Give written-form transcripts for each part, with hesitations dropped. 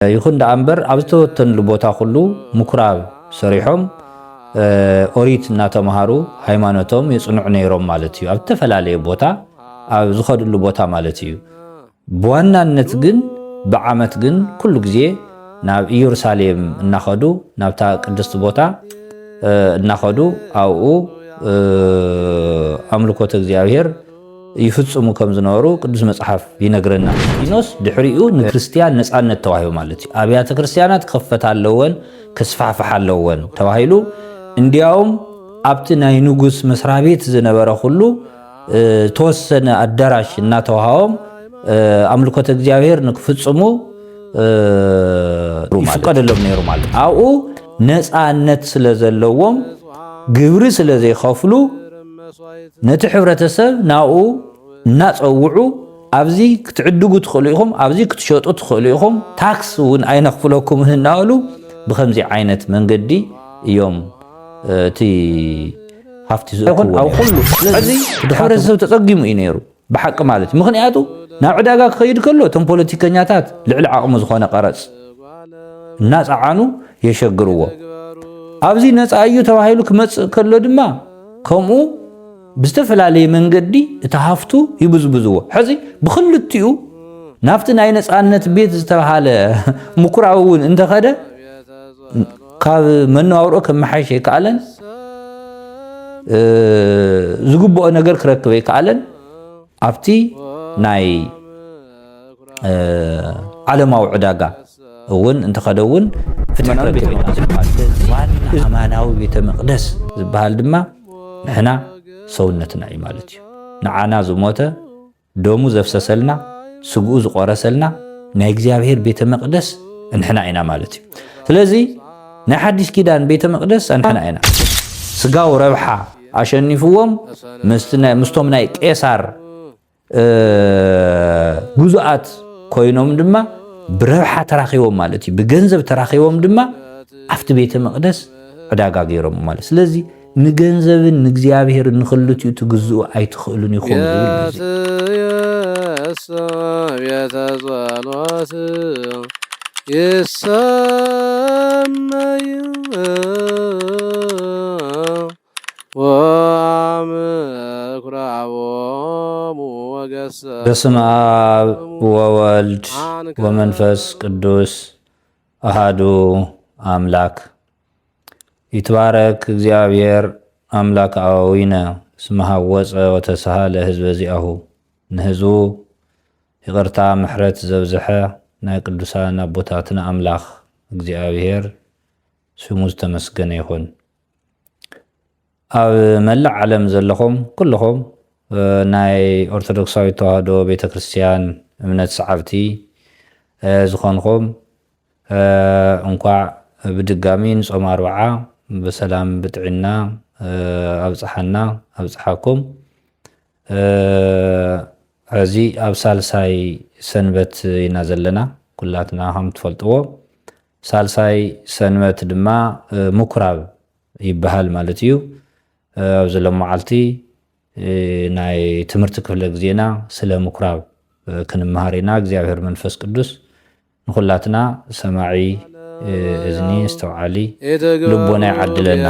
ይኹን ዳአምበር ኣብ ዝተወተንሉ ቦታ ኩሉ ምኩራብ ሰሪሖም ኦሪት እናተማሃሩ ሃይማኖቶም የጽኑዕ ነይሮም ማለት እዩ። ኣብ ተፈላለየ ቦታ ኣብ ዝኸድሉ ቦታ ማለት እዩ። በዋናነት ግን በዓመት ግን ኩሉ ግዜ ናብ ኢየሩሳሌም እናኸዱ ናብታ ቅድስት ቦታ እናኸዱ ኣብኡ ኣምልኮተ እግዚአብሔር ይፍጽሙ ከም ዝነበሩ ቅዱስ መጽሐፍ ይነግረና። ኢኖስ ድሕሪኡ ንክርስቲያን ነፃነት ተዋሂቡ ማለት እዩ። ኣብያተ ክርስቲያናት ከፈት ኣለወን ከስፋሕፋሕ ኣለወን ተባሂሉ እንዲያውም ኣብቲ ናይ ንጉስ መስሪያ ቤት ዝነበረ ኩሉ ተወሰነ ኣዳራሽ እናተዋሃቦም ኣምልኮተ እግዚአብሔር ንክፍጽሙ ይፍቀደሎም ነይሩ ማለት ኣብኡ ነፃነት ስለ ዘለዎም ግብሪ ስለ ዘይኸፍሉ ነቲ ሕብረተሰብ ናብኡ እናፀውዑ ኣብዚ ክትዕድጉ ትኽእሉ ኢኹም ኣብዚ ክትሸጡ ትኽእሉ ኢኹም ታክስ እውን ኣይነኽፍለኩም እናበሉ ብከምዚ ዓይነት መንገዲ እዮም እቲ ሃፍቲ ዝእክብዎ ኣብ ኩሉ ስለዚ ሕብረተሰብ ተፀጊሙ እዩ ነይሩ ብሓቂ ማለት ምክንያቱ ናብ ዕዳጋ ክኸይድ ከሎ እቶም ፖለቲከኛታት ልዕሊ ዓቕሙ ዝኾነ ቀረፅ እናፀዓኑ የሸግርዎ ኣብዚ ነፃ እዩ ተባሂሉ ክመፅእ ከሎ ድማ ከምኡ ብዝተፈላለየ መንገዲ እቲ ሃፍቱ ይብዝብዝዎ ሕዚ ብክልቲኡ ናብቲ ናይ ነፃነት ቤት ዝተባሃለ ምኩራብ እውን እንተኸደ ካብ መነባብሮ ከመሓይሽ ኣይከኣለን ዝግብኦ ነገር ክረክብ ኣይከኣለን ኣብቲ ናይ ዓለማዊ ዕዳጋ እውን እንተኸደ እውን ፍትሕ ቤተ መቅደስ ዋና ኣማናዊ ቤተ መቅደስ ዝበሃል ድማ ንሕና ሰውነትና እዩ ማለት እዩ። ንዓና ዝሞተ ደሙ ዘፍሰሰልና ስግኡ ዝቆረሰልና ናይ እግዚአብሔር ቤተ መቅደስ እንሕና ኢና ማለት እዩ። ስለዚ ናይ ሓዲስ ኪዳን ቤተ መቅደስ እንሕና ኢና ስጋው ረብሓ ኣሸኒፍዎም ምስቶም ናይ ቄሳር ጉዙኣት ኮይኖም ድማ ብረብሓ ተራኺቦም ማለት እዩ። ብገንዘብ ተራኺቦም ድማ ኣብቲ ቤተ መቅደስ ዕዳጋ ገይሮም ማለት ስለዚ ንገንዘብን ንእግዚአብሔርን ንኽልቲኡ ትግዝኡ ኣይትኽእሉን ኢኹም በስመ አብ ወወልድ ወመንፈስ ቅዱስ አሃዱ አምላክ ይትባረክ እግዚአብሔር አምላክ አበዊነ እስመ ሐወፀ ወተሰሃለ ህዝበ ዚአሁ ንህዝቡ ይቅርታ ምሕረት ዘብዝሐ ናይ ቅዱሳን አቦታትና አምላኽ እግዚአብሔር ስሙ ዝተመስገነ ይኹን። ኣብ መላእ ዓለም ዘለኹም ኩልኹም ናይ ኦርቶዶክሳዊት ተዋህዶ ቤተክርስቲያን እምነት ሰዓብቲ ዝኾንኩም እንኳዕ ብድጋሚ ንጾም ኣርብዓ በሰላም ብጥዕና ኣብፅሓና ኣብፅሓኩም። ሕዚ ኣብ ሳልሳይ ሰንበት ኢና ዘለና ኩላትና ከም ትፈልጥዎ ሳልሳይ ሰንበት ድማ ምኩራብ ይበሃል ማለት እዩ። ኣብዚ ሎመዓልቲ ናይ ትምህርቲ ክፍለ ግዜና ስለ ምኩራብ ክንመሃር ኢና። እግዚአብሔር መንፈስ ቅዱስ ንኩላትና ሰማዒ እዝኒ እስተውዓሊ ልቦና ይዓድለና።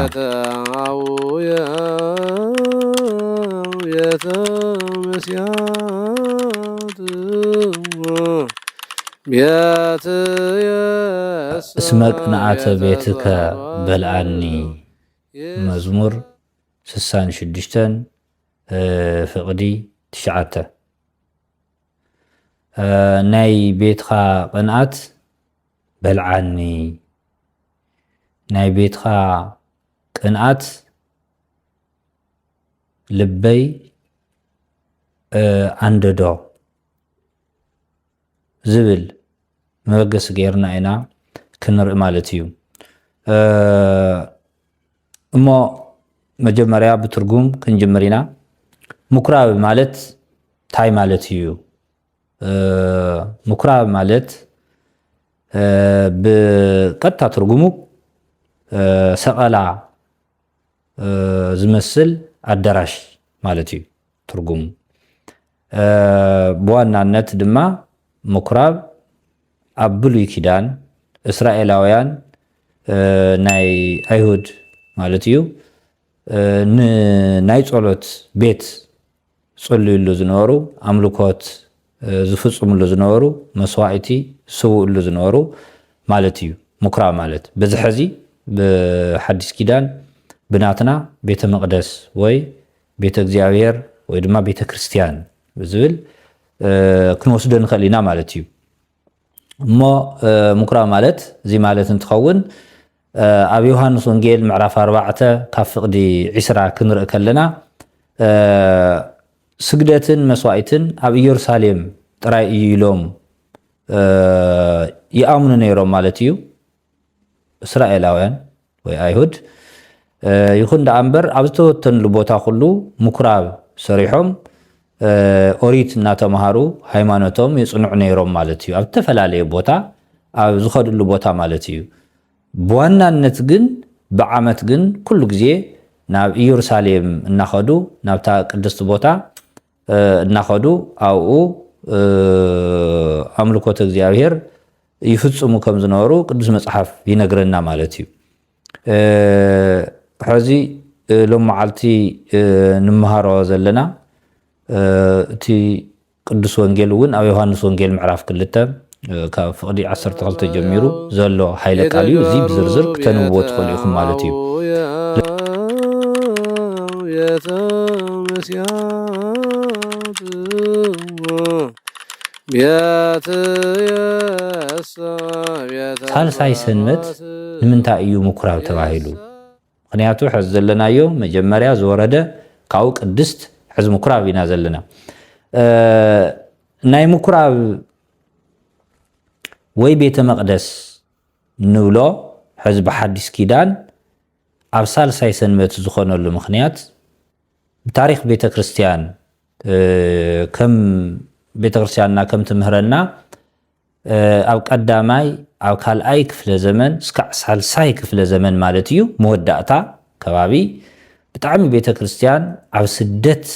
እስመ ቅንዓተ ቤትከ በልዓኒ መዝሙር 66 ፍቅዲ 9 ናይ ቤትኻ ቅንዓት በልዓኒ ናይ ቤትኻ ቅንዓት ልበይ አንደዶ ዝብል መበገስ ጌርና ኢና ክንርኢ ማለት እዩ። እሞ መጀመርያ ብትርጉም ክንጅምር ኢና። ምኩራብ ማለት ታይ ማለት እዩ? ምኩራብ ማለት ብቀጥታ ትርጉሙ ሰቐላ ዝመስል አዳራሽ ማለት እዩ ትርጉሙ። በዋናነት ድማ ምኩራብ ኣብ ብሉይ ኪዳን እስራኤላውያን ናይ ኣይሁድ ማለት እዩ ናይ ጸሎት ቤት ጸልዩሉ ዝነበሩ ኣምልኮት ዝፍጽሙሉ ዝነበሩ መስዋዕቲ ዝስውኡሉ ዝነበሩ ማለት እዩ ምኩራብ ማለት በዚ ሕዚ ብሓዲስ ኪዳን ብናትና ቤተ መቅደስ ወይ ቤተ እግዚአብሔር ወይ ድማ ቤተ ክርስቲያን ዝብል ክንወስዶ ንኽእል ኢና ማለት እዩ እሞ ምኩራብ ማለት እዚ ማለት እንትኸውን ኣብ ዮሐንስ ወንጌል ምዕራፍ 4 ካብ ፍቕዲ 20 ክንርኢ ከለና ስግደትን መስዋዕትን ኣብ ኢየሩሳሌም ጥራይ እዩ ኢሎም ይኣምኑ ነይሮም ማለት እዩ እስራኤላውያን ወይ ኣይሁድ ይኹን ደኣ እምበር ኣብ ዝተወተንሉ ቦታ ኩሉ ምኩራብ ሰሪሖም ኦሪት እናተምሃሩ ሃይማኖቶም የጽንዑ ነይሮም ማለት እዩ ኣብ ተፈላለየ ቦታ ኣብ ዝኸድሉ ቦታ ማለት እዩ በዋናነት ግን ብዓመት ግን ኩሉ ግዜ ናብ ኢየሩሳሌም እናኸዱ ናብታ ቅድስቲ ቦታ እናኸዱ ኣብኡ ኣምልኮተ እግዚአብሔር ይፍጽሙ ከም ዝነበሩ ቅዱስ መጽሓፍ ይነግረና ማለት እዩ ሕዚ ሎም መዓልቲ ንምሃሮ ዘለና እቲ ቅዱስ ወንጌል እውን ኣብ ዮሐንስ ወንጌል ምዕራፍ 2 ካብ ፍቕዲ 12 ጀሚሩ ዘሎ ሓይለ ቃል እዩ እዚ ብዝርዝር ክተንብቦ ትኽእሉ ኢኹም ማለት እዩ ሳልሳይ ሰንበት ንምንታይ እዩ ምኩራብ ተባሂሉ ምክንያቱ ሕዚ ዘለናዮ መጀመርያ ዝወረደ ካብኡ ቅድስት ሕዚ ምኩራብ ኢና ዘለና ናይ ምኩራብ ወይ ቤተ መቅደስ ንብሎ ሕዚ ብሓዲስ ኪዳን ኣብ ሳልሳይ ሰንበት ዝኾነሉ ምክንያት ብታሪክ ቤተ ክርስቲያን ከም ቤተ ክርስቲያንና ከም ትምህረና ኣብ ቀዳማይ ኣብ ካልኣይ ክፍለ ዘመን እስካዕ ሳልሳይ ክፍለ ዘመን ማለት እዩ መወዳእታ ከባቢ ብጣዕሚ ቤተ ክርስቲያን ኣብ ስደት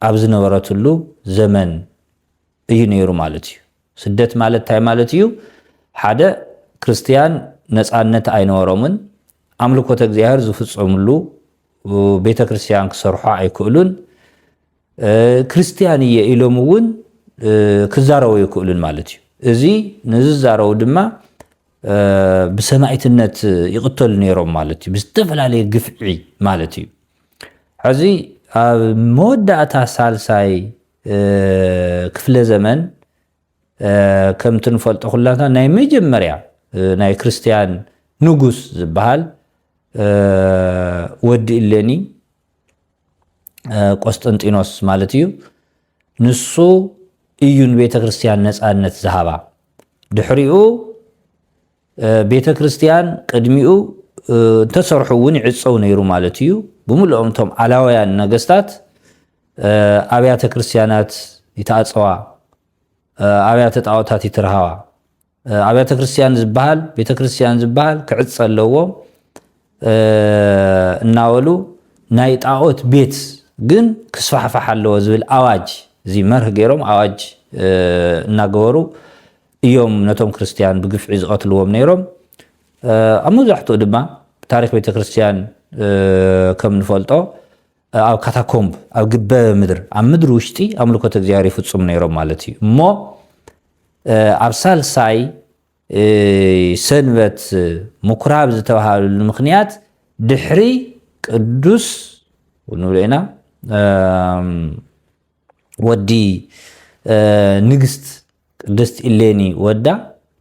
ኣብ ዝነበረትሉ ዘመን እዩ ነይሩ ማለት እዩ ስደት ማለት እንታይ ማለት እዩ ሓደ ክርስቲያን ነፃነት ኣይነበሮምን ኣምልኮተ እግዚአብሔር ዝፍጽሙሉ ቤተ ክርስቲያን ክሰርሑ ኣይክእሉን ክርስቲያን እየ ኢሎም እውን ክዛረቡ ይክእሉን ማለት እዩ እዚ ንዝዛረቡ ድማ ብሰማዕትነት ይቅተሉ ነይሮም ማለት እዩ ብዝተፈላለየ ግፍዒ ማለት እዩ ሕዚ ኣብ መወዳእታ ሳልሳይ ክፍለ ዘመን ከምቲ ንፈልጦ ኩላትና ናይ መጀመርያ ናይ ክርስቲያን ንጉስ ዝበሃል ወዲ እሌኒ ቆስጠንጢኖስ ማለት እዩ ንሱ እዩ ንቤተ ክርስቲያን ነፃነት ዝሃባ ድሕሪኡ ቤተ ክርስቲያን ቅድሚኡ እንተሰርሑ እውን ይዕፀው ነይሩ ማለት እዩ ብምልኦም ቶም ዓላውያን ነገስታት ኣብያተ ክርስቲያናት ይተኣፀዋ ኣብያተ ጣዖታት ይትርሃዋ ኣብያተ ክርስቲያን ዝበሃል ቤተ ክርስቲያን ዝበሃል ክዕፀ ኣለዎ እናበሉ ናይ ጣዖት ቤት ግን ክስፋሕፋሕ ኣለዎ ዝብል ኣዋጅ እዚ መርህ ገይሮም ኣዋጅ እናገበሩ እዮም ነቶም ክርስቲያን ብግፍዒ ዝቐትልዎም ነይሮም ኣብ መብዛሕትኡ ድማ ታሪክ ቤተ ክርስቲያን ከም ንፈልጦ ኣብ ካታኮምብ ኣብ ግበ ምድር ኣብ ምድሪ ውሽጢ ኣምልኮተ እግዚአብሔር ይፍጽሙ ነይሮም ማለት እዩ እሞ ኣብ ሳልሳይ ሰንበት ምኩራብ ዝተባሃለሉ ምክንያት ድሕሪ ቅዱስ ንብሎ ኢና ወዲ ንግስት ቅድስት ኢሌኒ ወዳ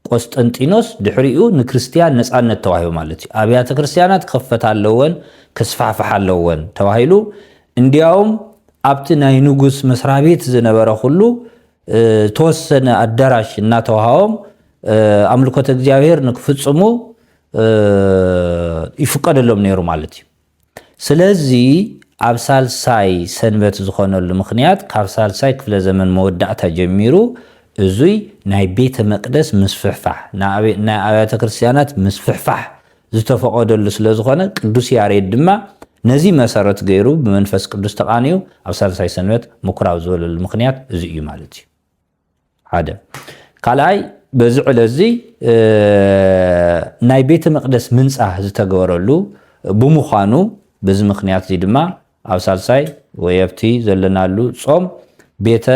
ቆስጠንጢኖስ ድሕሪኡ ንክርስቲያን ነፃነት ተዋሂቡ ማለት እዩ ኣብያተ ክርስቲያናት ከፈታ ኣለወን ክስፋሕፋሕ ኣለወን ተባሂሉ እንዲያውም ኣብቲ ናይ ንጉስ መስሪያ ቤት ዝነበረ ኩሉ ተወሰነ ኣዳራሽ እናተዋሃቦም ኣምልኮተ እግዚአብሔር ንክፍጽሙ ይፍቀደሎም ነይሩ ማለት እዩ ስለዚ ኣብ ሳልሳይ ሰንበት ዝኾነሉ ምክንያት ካብ ሳልሳይ ክፍለ ዘመን መወዳእታ ጀሚሩ እዙይ ናይ ቤተ መቅደስ ምስፍሕፋሕ ናይ ኣብያተ ክርስቲያናት ምስፍሕፋሕ ዝተፈቀደሉ ስለ ዝኾነ ቅዱስ ያሬድ ድማ ነዚ መሰረት ገይሩ ብመንፈስ ቅዱስ ተቃኒዩ ኣብ ሳልሳይ ሰንበት ምኩራብ ዝበለሉ ምክንያት እዚ እዩ ማለት እዩ ሓደ ካልኣይ በዚ ዕለዚ ናይ ቤተ መቅደስ ምንጻህ ዝተገበረሉ ብምዃኑ በዚ ምኽንያት እዚ ድማ ኣብ ሳልሳይ ወይ ኣብቲ ዘለናሉ ጾም ቤተ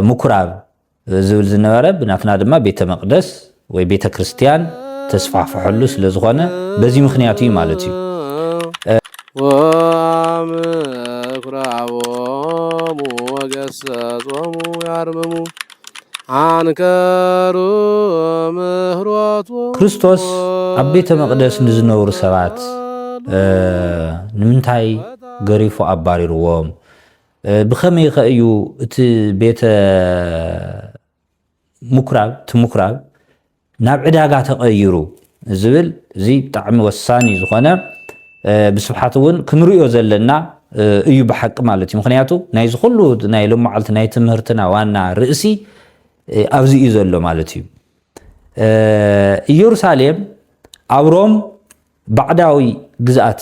ምኩራብ ዝብል ዝነበረ ብናትና ድማ ቤተ መቅደስ ወይ ቤተ ክርስቲያን ተስፋፍሐሉ ስለ ዝኾነ በዚ ምኽንያት እዩ ማለት እዩ ወምኩራቦሙ ወገሰጾሙ ያርምሙ አንከሩ ምህሮቱ ክርስቶስ ኣብ ቤተ መቅደስ ንዝነብሩ ሰባት ንምንታይ ገሪፉ ኣባሪርዎም ብኸመይ እዩ እቲ ቤተ ምኩራብ ናብ ዕዳጋ ተቐይሩ ዝብል እዚ ብጣዕሚ ወሳኒ ዝኾነ ብስብሓት እውን ክንሪኦ ዘለና እዩ ብሓቂ ማለት እዩ ምክንያቱ ናይ ዝኹሉ ናይ ሎማዓልቲ ናይ ትምህርትና ዋና ርእሲ ኣብዚ እዩ ዘሎ ማለት እዩ ኢየሩሳሌም ኣብ ሮም ባዕዳዊ ግዝኣት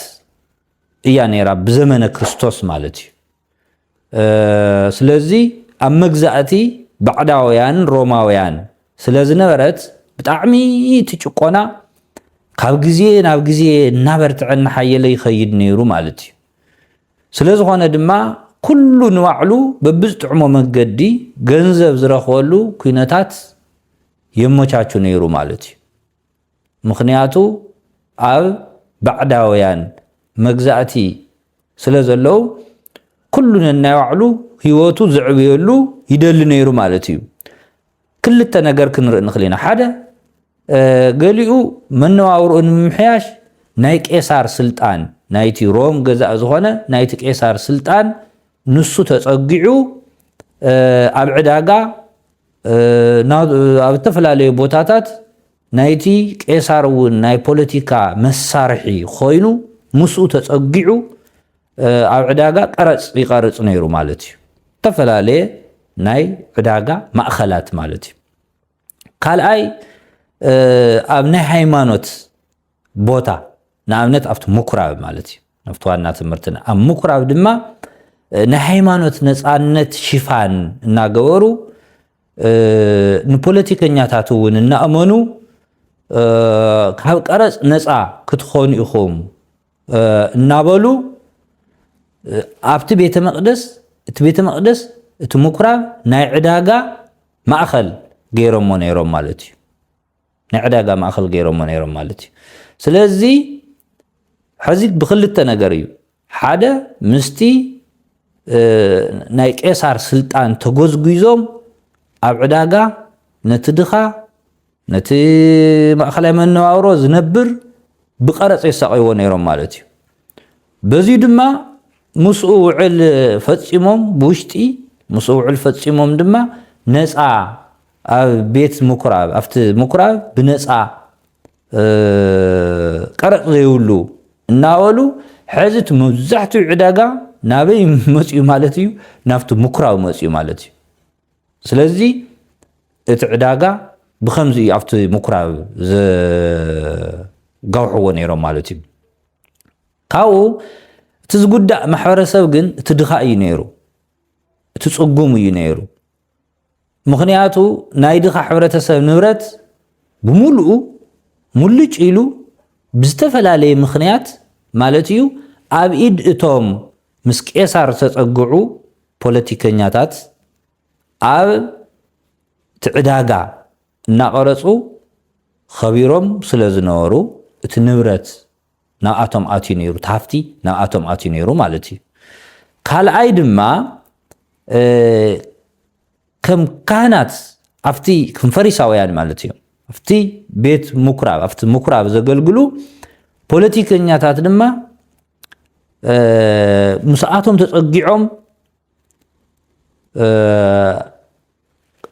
እያ ነይራ ብዘመነ ክርስቶስ ማለት እዩ ስለዚ ኣብ መግዛእቲ ባዕዳውያን ሮማውያን ስለ ዝነበረት ብጣዕሚ ትጭቆና ካብ ግዜ ናብ ግዜ እናበርትዐና ሓየለ ይኸይድ ነይሩ ማለት እዩ ስለ ዝኾነ ድማ ኩሉ ንባዕሉ በብዝጥዕሞ መንገዲ ገንዘብ ዝረኽበሉ ኩነታት የመቻቹ ነይሩ ማለት እዩ ምክንያቱ ኣብ ባዕዳውያን መግዛእቲ ስለ ዘለው ኩሉ ነናይ ባዕሉ ህይወቱ ዝዕብየሉ ይደሊ ነይሩ ማለት እዩ ክልተ ነገር ክንርኢ ንኽእል ኢና ሓደ ገሊኡ መነባብርኡ ንምምሕያሽ ናይ ቄሳር ስልጣን ናይቲ ሮም ገዛእ ዝኾነ ናይቲ ቄሳር ስልጣን ንሱ ተፀጊዑ ኣብ ዕዳጋ ኣብ ዝተፈላለዩ ቦታታት ናይቲ ቄሳር እውን ናይ ፖለቲካ መሳርሒ ኮይኑ ምስኡ ተፀጊዑ ኣብ ዕዳጋ ቀረፅ ይቀርፅ ነይሩ ማለት እዩ ዝተፈላለየ ናይ ዕዳጋ ማእኸላት ማለት እዩ ካልኣይ ኣብ ናይ ሃይማኖት ቦታ ንኣብነት ኣብቲ ምኩራብ ማለት እዩ ኣብቲ ዋና ትምህርትና ኣብ ምኩራብ ድማ ናይ ሃይማኖት ነፃነት ሽፋን እናገበሩ ንፖለቲከኛታት እውን እናእመኑ ካብ ቀረፅ ነፃ ክትኾኑ ኢኹም እናበሉ ኣብቲ ቤተ መቅደስ እቲ ምኩራብ ናይ ዕዳጋ ማእኸል ገይሮሞ ነይሮም ማለት እዩ ናይ ዕዳጋ ማእኸል ገይሮሞ ነይሮም ማለት እዩ ስለዚ ሕዚ ብክልተ ነገር እዩ ሓደ ምስቲ ናይ ቄሳር ስልጣን ተጎዝጉዞም ኣብ ዕዳጋ ነቲ ድኻ ነቲ ማእኸላይ መነባብሮ ዝነብር ብቀረፅ የሳቀይዎ ነይሮም ማለት እዩ በዚ ድማ ምስኡ ውዕል ፈፂሞም ብውሽጢ ምስኡ ውዕል ፈፂሞም ድማ ነፃ ኣብ ቤት ምኩራብ ኣብቲ ምኩራብ ብነፃ ቀረፅ ዘይብሉ እናበሉ ሕዚ እቲ መብዛሕትኡ ዕዳጋ ናበይ መፅኡ ማለት እዩ ናብቲ ምኩራብ መፅኡ ማለት እዩ ስለዚ እቲ ዕዳጋ ብከምዚ እዩ ኣብቲ ምኩራብ ዘጋውሕዎ ነይሮም ማለት እዩ ካብኡ እቲ ዝጉዳእ ማሕበረሰብ ግን እቲ ድኻ እዩ ነይሩ እቲ ፅጉም እዩ ነይሩ ምክንያቱ ናይ ድኻ ሕብረተሰብ ንብረት ብምሉኡ ሙልጭ ኢሉ ብዝተፈላለየ ምክንያት ማለት እዩ ኣብ ኢድ እቶም ምስ ቄሳር ተፀግዑ ፖለቲከኛታት ኣብ ትዕዳጋ እናቐረፁ ኸቢሮም ስለ ዝነበሩ እቲ ንብረት ናብኣቶም ኣትዩ ነይሩ ታፍቲ ናብኣቶም ኣትዩ ነይሩ ማለት እዩ ካልኣይ ድማ ከም ካህናት ኣብቲ ከም ፈሪሳውያን ማለት እዮም ኣብቲ ቤት ምኩራብ ኣብቲ ምኩራብ ዘገልግሉ ፖለቲከኛታት ድማ ምስኣቶም ተፀጊዖም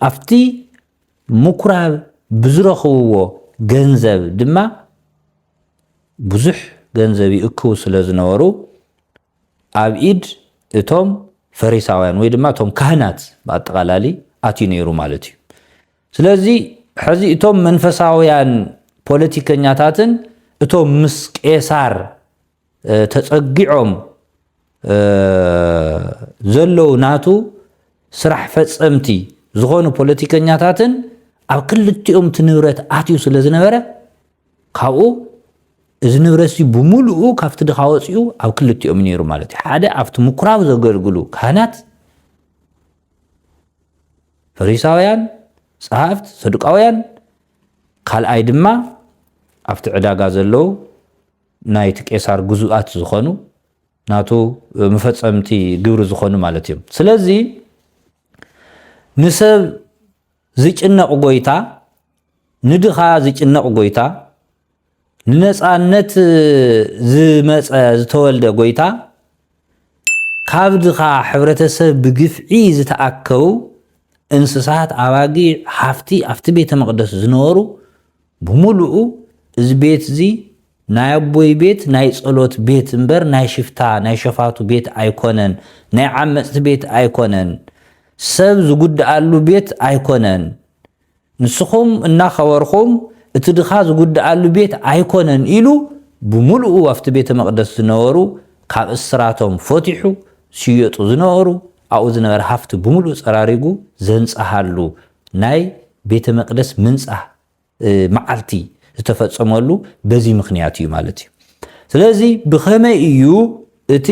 ኣብቲ ምኩራብ ብዝረኽብዎ ገንዘብ ድማ ብዙሕ ገንዘብ ይእክቡ ስለ ዝነበሩ ኣብ ኢድ እቶም ፈሪሳውያን ወይ ድማ እቶም ካህናት ብኣጠቃላሊ ኣትዩ ነይሩ ማለት እዩ ስለዚ ሕዚ እቶም መንፈሳውያን ፖለቲከኛታትን እቶም ምስ ቄሳር ተፀጊዖም ዘለው ናቱ ስራሕ ፈጸምቲ ዝኾኑ ፖለቲከኛታትን ኣብ ክልቲኦም ትንብረት ኣትዩ ስለ ዝነበረ ካብኡ እዚ ንብረት ብሙሉኡ ካብቲ ድኻ ወፂኡ ኣብ ክልቲኦም ነይሩ ማለት እዩ ሓደ ኣብቲ ምኩራብ ዘገልግሉ ካህናት ፈሪሳውያን ጸሓፍት ሰዱቃውያን ካልኣይ ድማ ኣብቲ ዕዳጋ ዘለው ናይቲ ቄሳር ግዙኣት ዝኾኑ ናቱ መፈጸምቲ ግብሪ ዝኾኑ ማለት እዮም ስለዚ ንሰብ ዝጭነቕ ጎይታ ንድኻ ዝጭነቕ ጎይታ ንነፃነት ዝመፀ ዝተወልደ ጎይታ ካብ ድኻ ሕብረተሰብ ብግፍዒ ዝተኣከቡ እንስሳት ኣባጊዕ ሃፍቲ ኣብቲ ቤተ መቅደስ ዝነበሩ ብሙሉኡ እዚ ቤት እዚ ናይ ኣቦይ ቤት ናይ ጸሎት ቤት እምበር ናይ ሽፍታ ናይ ሸፋቱ ቤት ኣይኮነን ናይ ዓመፅቲ ቤት ኣይኮነን ሰብ ዝጉድኣሉ ቤት ኣይኮነን ንስኹም እናኸበርኹም እቲ ድኻ ዝጉድኣሉ ቤት ኣይኮነን ኢሉ ብሙሉኡ ኣብቲ ቤተ መቅደስ ዝነበሩ ካብ እስራቶም ፈቲሑ ሲየጡ ዝነበሩ ኣብኡ ዝነበረ ሃፍቲ ብሙሉኡ ፀራሪጉ ዘንፀሃሉ ናይ ቤተ መቅደስ ምንፃህ መዓልቲ ዝተፈጸመሉ በዚ ምክንያት እዩ ማለት እዩ ስለዚ ብኸመይ እዩ እቲ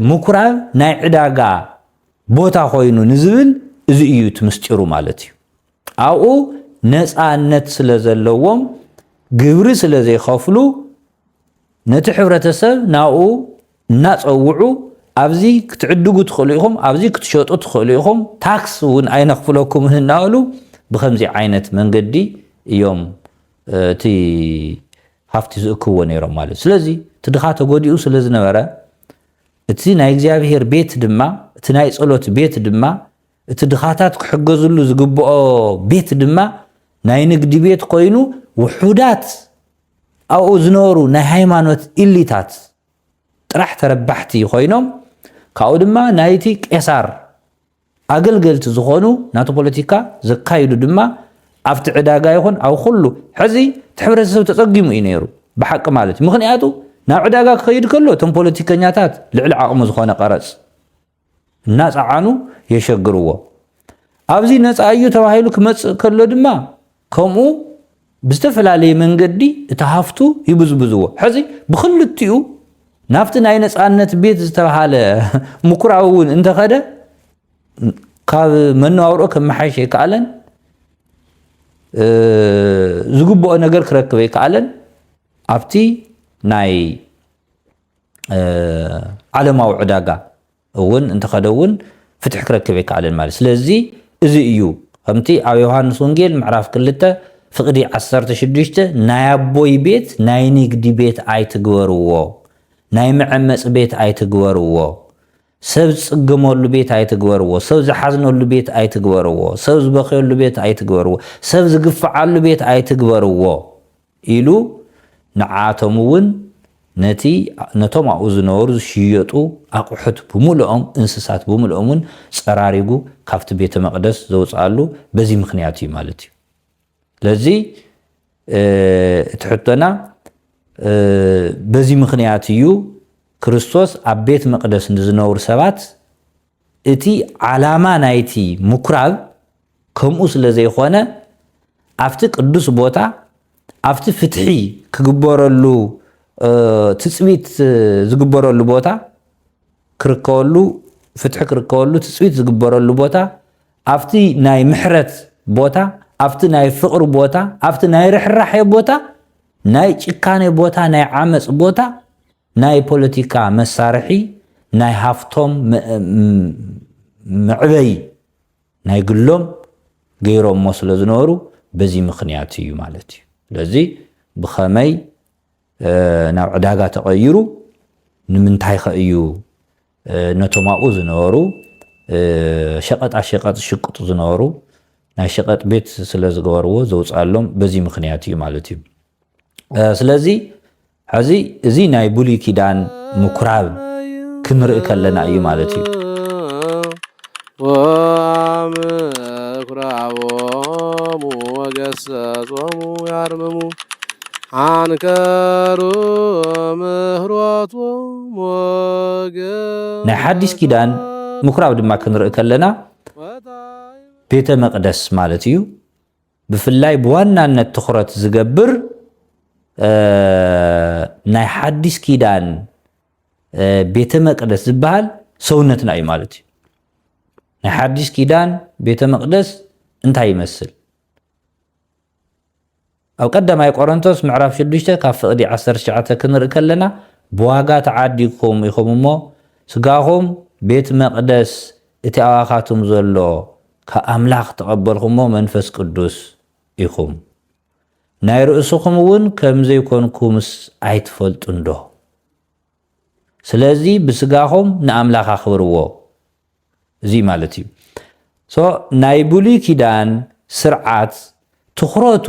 ምኩራብ ናይ ዕዳጋ ቦታ ኮይኑ ንዝብል እዚ እዩ ትምስጢሩ ማለት እዩ ኣብኡ ነፃነት ስለ ዘለዎም ግብሪ ስለ ዘይኸፍሉ ነቲ ሕብረተሰብ ናብኡ እናፀውዑ ኣብዚ ክትዕድጉ ትኽእሉ ኢኹም ኣብዚ ክትሸጡ ትኽእሉ ኢኹም ታክስ እውን ኣይነኽፍለኩም እናበሉ ብከምዚ ዓይነት መንገዲ እዮም እቲ ሃፍቲ ዝእክብዎ ነይሮም ማለት ስለዚ እቲ ድኻ ተጎዲኡ ስለ ዝነበረ እቲ ናይ እግዚኣብሔር ቤት ድማ እቲ ናይ ጸሎት ቤት ድማ እቲ ድኻታት ክሕገዝሉ ዝግብኦ ቤት ድማ ናይ ንግዲ ቤት ኮይኑ ውሑዳት ኣብኡ ዝነበሩ ናይ ሃይማኖት ኢሊታት ጥራሕ ተረባሕቲ ኮይኖም ካብኡ ድማ ናይቲ ቄሳር ኣገልገልቲ ዝኾኑ ናቱ ፖለቲካ ዘካይዱ ድማ ኣብቲ ዕዳጋ ይኹን ኣብ ኩሉ ሕዚ ሕብረተሰብ ተፀጊሙ እዩ ነይሩ ብሓቂ ማለት ምክንያቱ ናብ ዕዳጋ ክኸይድ ከሎ እቶም ፖለቲከኛታት ልዕሊ ዓቕሙ ዝኾነ ቀረፅ እናፀዓኑ የሸግርዎ ኣብዚ ነፃ እዩ ተባሂሉ ክመፅእ ከሎ ድማ ከምኡ ብዝተፈላለየ መንገዲ እቲ ሃፍቱ ይብዝብዝዎ ሕዚ ብክልቲኡ ናብቲ ናይ ነፃነት ቤት ዝተባሃለ ምኩራብ እውን እንተኸደ ካብ መነባብሮ ከመሓይሽ ኣይከኣለን ዝግብኦ ነገር ክረክብ ኣይከኣለን ኣብቲ ናይ ዓለማዊ ዕዳጋ እውን እንተኸደ እውን ፍትሕ ክረክብ ኣይከኣለን ማለት ስለዚ እዚ እዩ ከምቲ ኣብ ዮሃንስ ወንጌል ምዕራፍ 2 ፍቕዲ 16 ናይ ኣቦይ ቤት ናይ ንግዲ ቤት ኣይትግበርዎ ናይ መዐመፅ ቤት ኣይትግበርዎ ሰብ ዝጽገመሉ ቤት ኣይትግበርዎ ሰብ ዝሓዝነሉ ቤት ኣይትግበርዎ ሰብ ዝበኸየሉ ቤት ኣይትግበርዎ ሰብ ዝግፍዓሉ ቤት ኣይትግበርዎ ኢሉ ንዓቶም እውን ነቶም ኣብኡ ዝነበሩ ዝሽየጡ ኣቑሑት ብምልኦም እንስሳት ብምልኦም እውን ፀራሪጉ ካብቲ ቤተ መቅደስ ዘውፅኣሉ በዚ ምክንያት እዩ ማለት እዩ ስለዚ እቲ ሕቶና በዚ ምክንያት እዩ ክርስቶስ ኣብ ቤት መቅደስ ንዝነብሩ ሰባት እቲ ዓላማ ናይቲ ምኩራብ ከምኡ ስለ ዘይኾነ ኣብቲ ቅዱስ ቦታ ኣብቲ ፍትሒ ክግበረሉ ትፅቢት ዝግበረሉ ቦታ ክርከበሉ ፍትሒ ክርከበሉ ትፅቢት ዝግበረሉ ቦታ ኣብቲ ናይ ምሕረት ቦታ ኣብቲ ናይ ፍቕሪ ቦታ ኣብቲ ናይ ርሕራሕ ቦታ ናይ ጭካኔ ቦታ ናይ ዓመፅ ቦታ ናይ ፖለቲካ መሳርሒ ናይ ሃፍቶም ምዕበይ ናይ ግሎም ገይሮም ስለ ዝነበሩ በዚ ምክንያት እዩ ማለት እዩ ስለዚ ብኸመይ ናብ ዕዳጋ ተቐይሩ ንምንታይ ኸእዩ ነቶም ኣብኡ ዝነበሩ ሸቐጣ ሸቐጥ ሽቅጡ ዝነበሩ ናይ ሸቐጥ ቤት ስለ ዝገበርዎ ዘውፅኣሎም በዚ ምክንያት እዩ ማለት እዩ ስለዚ ሕዚ እዚ ናይ ብሉይ ኪዳን ምኩራብ ክንርኢ ከለና እዩ ማለት እዩ ወምኩራቦሙ ወገሰጾሙ ያርምሙ አንከሩ ምህሮቶም ወገ ናይ ሓዲስ ኪዳን ምኩራብ ድማ ክንርኢ ከለና ቤተ መቅደስ ማለት እዩ ብፍላይ በዋናነት ትኩረት ዝገብር ናይ ሓዲስ ኪዳን ቤተ መቅደስ ዝበሃል ሰውነትና እዩ ማለት እዩ ናይ ሓዲስ ኪዳን ቤተ መቅደስ እንታይ ይመስል ኣብ ቀዳማይ ቆሮንቶስ ምዕራፍ 6 ካብ ፍቕዲ 19 ክንርኢ ከለና ብዋጋ ተዓዲግኩም ኢኹም እሞ ስጋኹም ቤት መቅደስ እቲ ኣዋኻቱም ዘሎ ከኣምላኽ ተቐበልኩሞ መንፈስ ቅዱስ ኢኹም ናይ ርእስኹም እውን ከም ዘይኮንኩምስ ኣይትፈልጡን ዶ ስለዚ ብስጋኹም ንኣምላኽ ኣኽብርዎ እዚ ማለት እዩ ናይ ብሉይ ኪዳን ስርዓት ትኹረቱ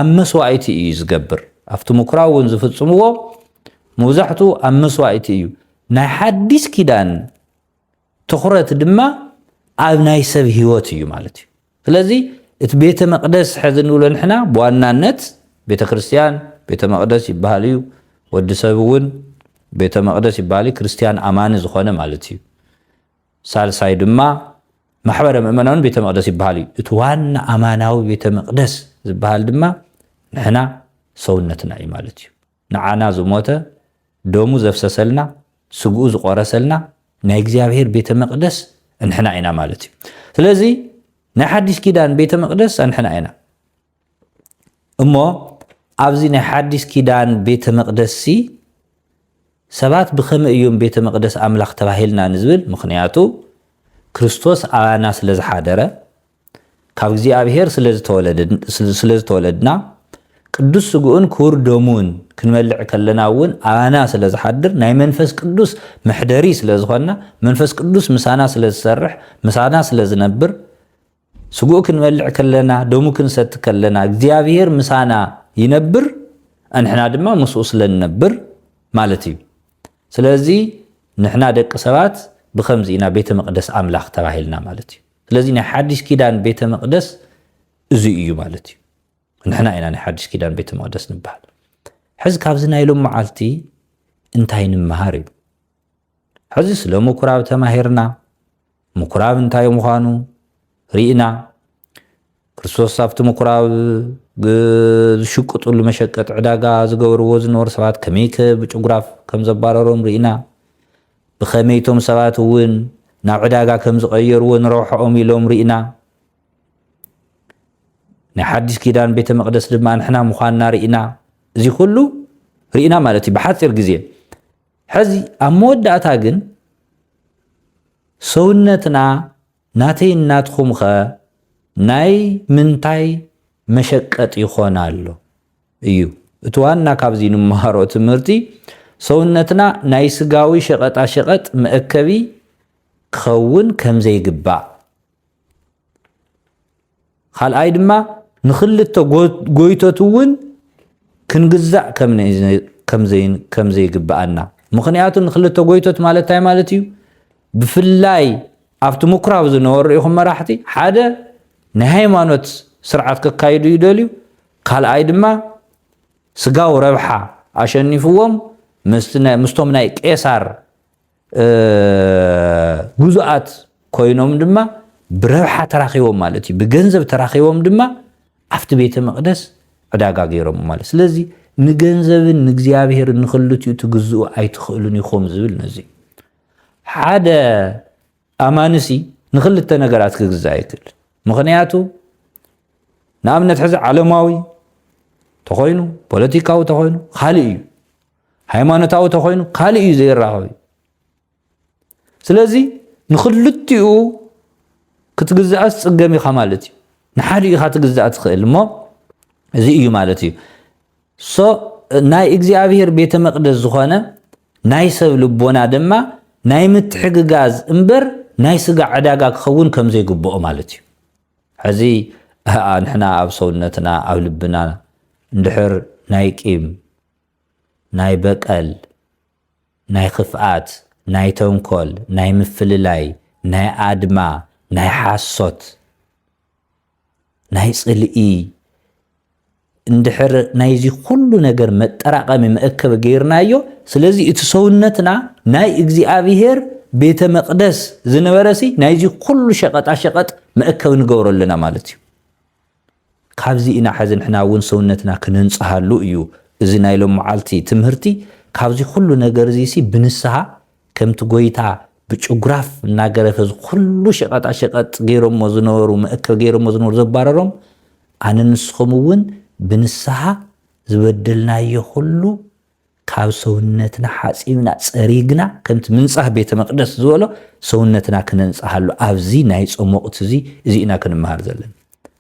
ኣብ መስዋእቲ እዩ ዝገብር ኣብቲ ምኩራብ እውን ዝፍጽምዎ መብዛሕትኡ ኣብ መስዋእቲ እዩ ናይ ሓዲስ ኪዳን ትኹረት ድማ ኣብ ናይ ሰብ ህይወት እዩ ማለት እዩ ስለዚ እቲ ቤተ መቅደስ ሕዚ ንብሎ ንሕና በዋናነት ቤተ ክርስቲያን ቤተ መቅደስ ይበሃል እዩ ወዲ ሰብ እውን ቤተ መቅደስ ይበሃል ክርስቲያን ኣማኒ ዝኾነ ማለት እዩ ሳልሳይ ድማ ማሕበረ ምእመናን ቤተ መቅደስ ይበሃል እዩ እቲ ዋና ኣማናዊ ቤተ መቅደስ ዝበሃል ድማ ንሕና ሰውነትና እዩ ማለት እዩ ንዓና ዝሞተ ደሙ ዘፍሰሰልና ስግኡ ዝቆረሰልና ናይ እግዚአብሔር ቤተ መቅደስ እንሕና ኢና ማለት እዩ ስለዚ ናይ ሓዲስ ኪዳን ቤተ መቅደስ እንሕና ኢና እሞ ኣብዚ ናይ ሓዲስ ኪዳን ቤተ መቅደስ ሰባት ብኸመይ እዮም ቤተ መቅደስ ኣምላኽ ተባሂልና ንዝብል ምክንያቱ ክርስቶስ ኣባና ስለ ዝሓደረ ካብ እግዚአብሔር ስለ ዝተወለድና ቅዱስ ስጉኡን ክቡር ደሙን ክንመልዕ ከለና እውን ኣባና ስለ ዝሓድር ናይ መንፈስ ቅዱስ መሕደሪ ስለ ዝኾንና መንፈስ ቅዱስ ምሳና ስለ ዝሰርሕ ምሳና ስለ ዝነብር ስጉኡ ክንመልዕ ከለና ደሙ ክንሰቲ ከለና እግዚአብሔር ምሳና ይነብር እንሕና ድማ ምስኡ ስለ ንነብር ማለት እዩ ስለዚ ንሕና ደቂ ሰባት ብከምዚ ኢና ቤተ መቅደስ ኣምላኽ ተባሂልና ማለት እዩ ስለዚ ናይ ሓዲስ ኪዳን ቤተ መቅደስ እዚ እዩ ማለት እዩ ንሕና ኢና ናይ ሓዲስ ኪዳን ቤተ መቅደስ ንበሃል ሕዚ ካብዚ ናይ ሎም መዓልቲ እንታይ ንምሃር እዩ ሕዚ ስለ ምኩራብ ተማሂርና ምኩራብ እንታይ ምዃኑ ርኢና ክርስቶስ ኣብቲ ምኩራብ ዝሽቅጡሉ መሸቀጥ ዕዳጋ ዝገብርዎ ዝነበሩ ሰባት ከመይ ብጭጉራፍ ከም ዘባረሮም ርኢና ብኸመይቶም ሰባት እውን ናብ ዕዳጋ ከም ዝቐየርዎ ንረውሖኦም ኢሎም ርኢና ናይ ሓዲስ ኪዳን ቤተ መቅደስ ድማ ንሕና ምዃንና ርኢና እዚ ኩሉ ርኢና ማለት እዩ ብሓፂር ግዜ ሕዚ ኣብ መወዳእታ ግን ሰውነትና ናተይ እናትኹም ኸ ናይ ምንታይ መሸቀጥ ይኾን ኣሎ እዩ እቲ ዋና ካብዚ ንምሃሮ ትምህርቲ ሰውነትና ናይ ስጋዊ ሸቐጣ ሸቐጥ መእከቢ ክኸውን ከም ዘይግባእ ካልኣይ ድማ ንኽልተ ጎይቶት እውን ክንግዛእ ከም ዘይግባአና ምክንያቱ ንኽልተ ጎይቶት ማለት እንታይ ማለት እዩ ብፍላይ ኣብቲ ምኩራብ ዝነበሩ ኢኹም መራሕቲ ሓደ ናይ ሃይማኖት ስርዓት ከካይዱ ይደልዩ ካልኣይ ድማ ስጋው ረብሓ ኣሸኒፍዎም ምስቶም ናይ ቄሳር ጉዙኣት ኮይኖም ድማ ብረብሓ ተራኺቦም ማለት እዩ ብገንዘብ ተራኺቦም ድማ ኣብቲ ቤተ መቅደስ ዕዳጋ ገይሮም ማለት ስለዚ ንገንዘብን ንእግዚአብሔርን ንኽልቲኡ ትግዝኡ ኣይትኽእሉን ኢኹም ዝብል ነዚ ሓደ ኣማንሲ ንኽልተ ነገራት ክግዛእ ይክእል ምክንያቱ ንኣብነት ሕዚ ዓለማዊ ተኾይኑ ፖለቲካዊ ተኾይኑ ካልእ እዩ ሃይማኖታዊ ተኾይኑ ካልእ እዩ ዘይራኸብ እዩ ስለዚ ንኽልቲኡ ክትግዛእስ ፅገም ኢኻ ማለት እዩ ንሓደ ኢኻ ትግዛእ ትኽእል እሞ እዚ እዩ ማለት እዩ ናይ እግዚአብሔር ቤተ መቅደስ ዝኾነ ናይ ሰብ ልቦና ድማ ናይ ምትሕግጋዝ እምበር ናይ ስጋ ዕዳጋ ክኸውን ከም ዘይግብኦ ማለት እዩ ሕዚ ንሕና ኣብ ሰውነትና ኣብ ልብና እንድሕር ናይ ቂም ናይ በቀል ናይ ክፍኣት ናይ ተንኮል ናይ ምፍልላይ ናይ ኣድማ ናይ ሓሶት ናይ ጽልኢ እንድሕር ናይዚ ኩሉ ነገር መጠራቐሚ መእከብ ገይርናዮ ስለዚ እቲ ሰውነትና ናይ እግዚአብሔር ቤተ መቅደስ ዝነበረሲ ናይዚ ኩሉ ሸቀጣ ሸቀጥ መእከብ ንገብረለና ማለት እዩ ካብዚ ኢና ሓዘን ሕናውን ሰውነትና ክነንጽሃሉ እዩ እዚ ናይ ሎም መዓልቲ ትምህርቲ ካብዚ ኩሉ ነገር እዚ ብንስሓ ከምቲ ጎይታ ብጭጉራፍ እናገረፈ ኩሉ ሸቀጣ ሸቀጥ ገይሮም ዝነበሩ መእከብ ገይሮም ዝነበሩ ዘባረሮም ኣነ ንስኹም እውን ብንስሓ ዝበደልናዮ ኩሉ ካብ ሰውነትና ሓፂብና ፀሪግና ከምቲ ምንጻህ ቤተ መቅደስ ዝበሎ ሰውነትና ክነንጽሃሉ ኣብዚ ናይ ጾም ወቅቲ እዚ ኢና ክንመሃር ዘለና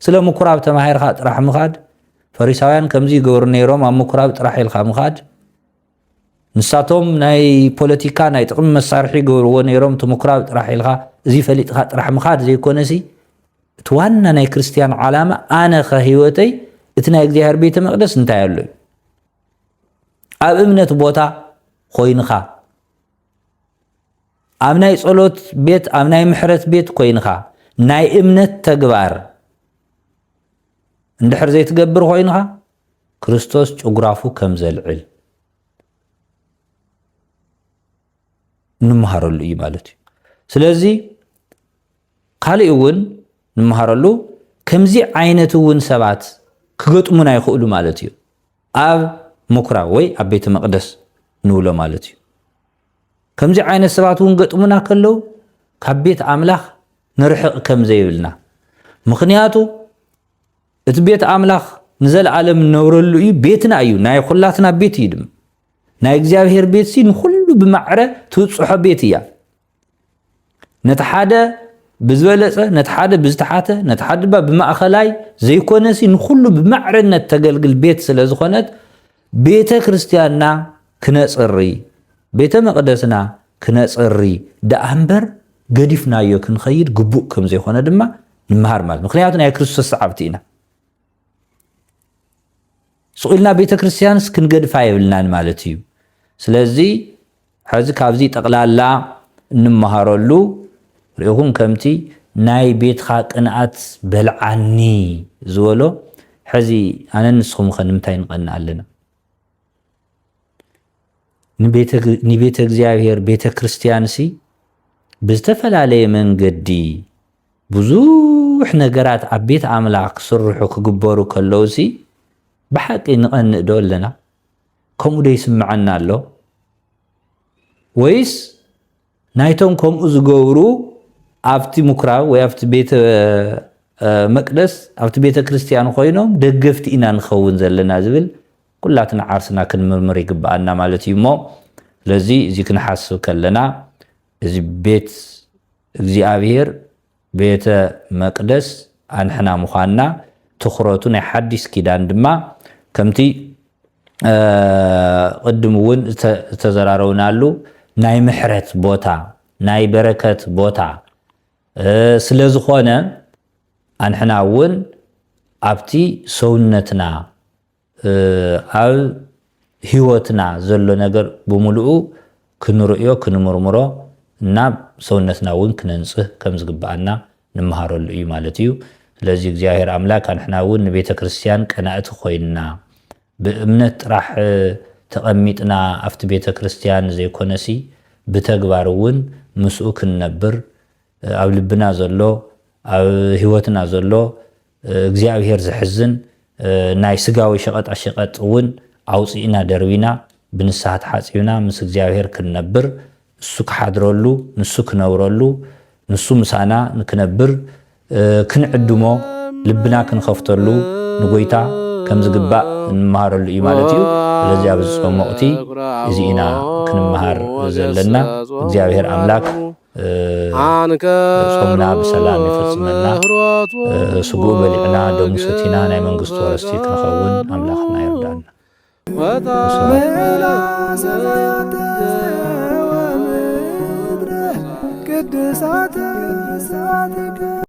ስለ ምኩራብ ተማሂርካ ጥራሕ ምኻድ ፈሪሳውያን ከምዚ ይገብሩ ነይሮም ኣብ ምኩራብ ጥራሕ ኢልካ ምኻድ ንሳቶም ናይ ፖለቲካ ናይ ጥቅሚ መሳርሒ ገበርዎ ነይሮም ምኩራብ ጥራሕ ኢልካ እዚ ፈሊጥካ ጥራሕ ምኻድ ዘይኮነሲ እቲ ዋና ናይ ክርስቲያን ዓላማ ኣነ ከህይወተይ እቲ ናይ እግዚአብሔር ቤተ መቅደስ እንታይ ኣሎ ኣብ እምነት ቦታ ኮይንካ ኣብ ናይ ጸሎት ቤት ኣብ ናይ ምሕረት ቤት ኮይንካ ናይ እምነት ተግባር እንድሕር ዘይትገብር ኮይንካ ክርስቶስ ጭጉራፉ ከም ዘልዕል ንምሃረሉ እዩ ማለት እዩ ስለዚ ካልእ እውን ንምሃረሉ ከምዚ ዓይነት እውን ሰባት ክገጥሙና ይኽእሉ ማለት እዩ ኣብ ምኩራብ ወይ ኣብ ቤተ መቅደስ ንብሎ ማለት እዩ ከምዚ ዓይነት ሰባት እውን ገጥሙና ከለው ካብ ቤት ኣምላኽ ንርሕቕ ከም ዘይብልና ምኽንያቱ እቲ ቤት ኣምላኽ ንዘለዓለም ነብረሉ እዩ ቤትና እዩ ናይ ኩላትና ቤት እዩ ድማ ናይ እግዚአብሔር ቤት ሲ ንኩሉ ብማዕረ ትውፅሖ ቤት እያ ነቲ ሓደ ብዝበለፀ ነቲ ሓደ ብዝተሓተ ነቲ ሓደ ብማእኸላይ ዘይኮነሲ ንኩሉ ብማዕረነት ተገልግል ቤት ስለ ዝኾነት ቤተ ክርስቲያንና ክነጽሪ ቤተ መቅደስና ክነጽሪ ደኣምበር ገዲፍናዮ ክንኸይድ ግቡእ ከም ዘይኾነ ድማ ንምሃር ማለት ምክንያቱ ናይ ክርስቶስ ሰዓብቲ ኢና ስቁልና ቤተ ክርስቲያንስ ክንገድፋ ይብልናን ማለት እዩ ስለዚ ሕዚ ካብዚ ጠቅላላ እንመሃረሉ ርኢኹም ከምቲ ናይ ቤትኻ ቅንኣት በልዓኒ ዝበሎ ሕዚ ኣነ ንስኹም ንምንታይ ንቐንእ ኣለና ንቤተ እግዚአብሔር ቤተ ክርስቲያንሲ ብዝተፈላለየ መንገዲ ብዙሕ ነገራት ኣብ ቤት ኣምላኽ ክስርሑ ክግበሩ ከለውሲ ብሓቂ ንቐንእ ዶ ኣለና ከምኡ ዶ ይስምዐና ኣሎ ወይስ ናይቶም ከምኡ ዝገብሩ ኣብቲ ምኩራብ ወይ ኣብቲ ቤተ መቅደስ ኣብቲ ቤተ ክርስቲያን ኮይኖም ደገፍቲ ኢና ንኸውን ዘለና ዝብል ኩላትና ዓርስና ክንምርምር ይግባአና ማለት እዩ እሞ ስለዚ እዚ ክንሓስብ ከለና እዚ ቤት እግዚአብሔር ቤተ መቅደስ ኣንሕና ምዃንና ትኹረቱ ናይ ሓዲስ ኪዳን ድማ ከምቲ ቅድም እውን ዝተዘራረብናሉ ናይ ምሕረት ቦታ ናይ በረከት ቦታ ስለ ዝኾነ ኣንሕና እውን ኣብቲ ሰውነትና ኣብ ህይወትና ዘሎ ነገር ብምሉኡ ክንርዮ ክንምርምሮ እና ሰውነትና እውን ክነንጽህ ከም ዝግባአና ንምሃረሉ እዩ ማለት እዩ ስለዚ እግዚአብሔር ኣምላክ ኣንሕና እውን ንቤተ ክርስቲያን ቀናእቲ ኮይንና ብእምነት ጥራሕ ተቐሚጥና ኣብቲ ቤተ ክርስቲያን ዘይኮነሲ ብተግባር እውን ምስኡ ክንነብር ኣብ ልብና ዘሎ ኣብ ህይወትና ዘሎ እግዚአብሔር ዝሕዝን ናይ ስጋዊ ሸቐጣ ሸቐጥ እውን ኣውፂእና ደርቢና ብንስሓ ተሓፂብና ምስ እግዚአብሔር ክንነብር ንሱ ክሓድረሉ ንሱ ክነብረሉ ንሱ ምሳና ንክነብር ክንዕድሞ ልብና ክንኸፍተሉ ንጎይታ ከም ዝግባእ እንመሃረሉ እዩ ማለት እዩ ስለዚ ኣብ ዝጾም ወቅቲ እዚ ኢና ክንመሃር ዘለና እግዚአብሔር ኣምላክ ጾምና ብሰላም ይፈጽመና ስጉእ በሊዕና ደሙ ሰቲና ናይ መንግስቱ ወረስቲ ክንኸውን ኣምላኽና ይርዳእና